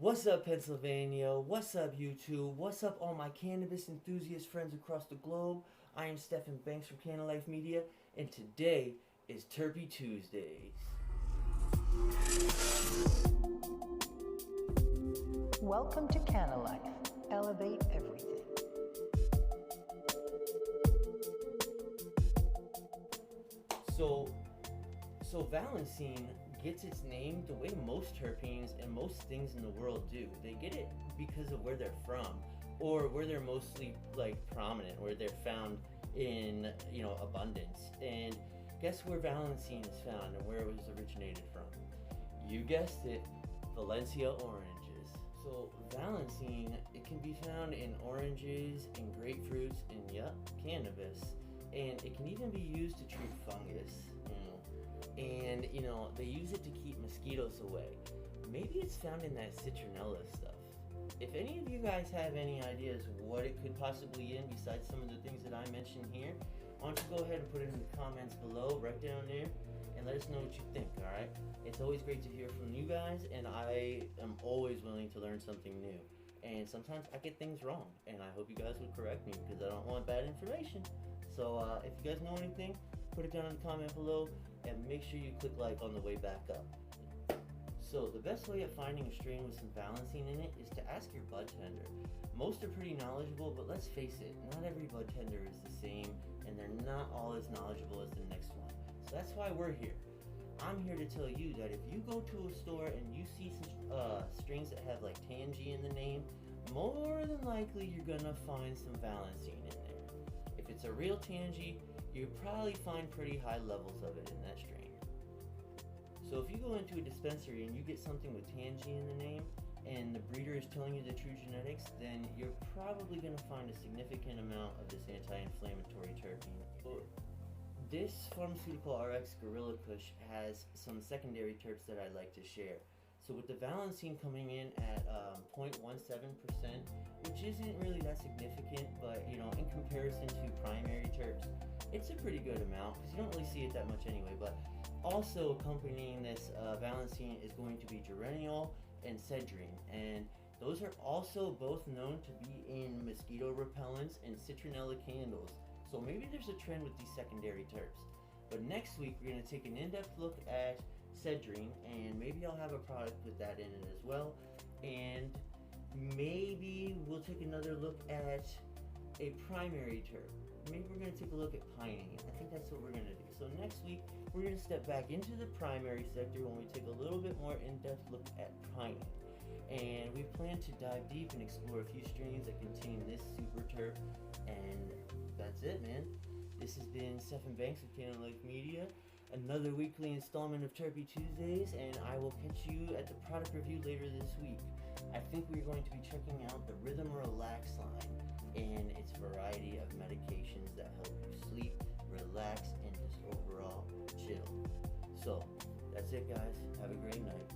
What's up, Pennsylvania? What's up, YouTube? What's up, all my cannabis enthusiast friends across the globe? I am Stephen Banks from CannaLyfe Media, and today is Terpy Tuesdays. Welcome to CannaLyfe. Elevate everything. So Valencene gets its name the way most terpenes and most things in the world do. They get it because of where they're from, or where they're mostly prominent, where they're found in abundance. And guess where Valencene is found and where it was originated from? You guessed it, Valencia oranges. So Valencene, it can be found in oranges and grapefruits and cannabis, and it can even be used to treat fungus. And they use it to keep mosquitoes away. Maybe it's found in that citronella stuff. If any of you guys have any ideas what it could possibly be in besides some of the things that I mentioned here, why don't you go ahead and put it in the comments below, right down there, and let us know what you think, alright? It's always great to hear from you guys, and I am always willing to learn something new. And sometimes I get things wrong, and I hope you guys would correct me because I don't want bad information. So if you guys know anything, put it down in the comment below, and make sure you click like on the way back up. So the best way of finding a strain with some Valencene in it is to ask your bud tender. Most are pretty knowledgeable, but let's face it, not every bud tender is the same, and they're not all as knowledgeable as the next one. So that's why we're here. I'm here to tell you that if you go to a store and you see some strains that have like Tangy in the name, more than likely you're gonna find some Valencene in there. If it's a real Tangy, you'll probably find pretty high levels of it in that strain. So if you go into a dispensary and you get something with Tangy in the name, and the breeder is telling you the true genetics, then you're probably going to find a significant amount of this anti-inflammatory terpene. So this Pharmaceutical RX Gorilla Kush has some secondary terps that I'd like to share. So with the Valencene coming in at 0.17%, which isn't really that significant, but in comparison to primary terps, it's a pretty good amount because you don't really see it that much anyway. But also accompanying this Valencene is going to be geraniol and cedrine, and those are also both known to be in mosquito repellents and citronella candles. So maybe there's a trend with these secondary terps. But next week we're going to take an in-depth look at cedrine, and maybe I'll have a product with that in it as well. And maybe we'll take another look at a primary terp. Maybe we're going to take a look at pining. I think that's what we're going to do. So next week, we're going to step back into the primary sector when we take a little bit more in-depth look at pining. And we plan to dive deep and explore a few strains that contain this super terp. And that's it, man. This has been Stephen Banks of CannaLyfe Media. Another weekly installment of Terpy Tuesdays, and I will catch you at the product review later this week. I think we're going to be checking out the Rhythm Relax line and its variety of medications that help you sleep, relax, and just overall chill. So, that's it, guys. Have a great night.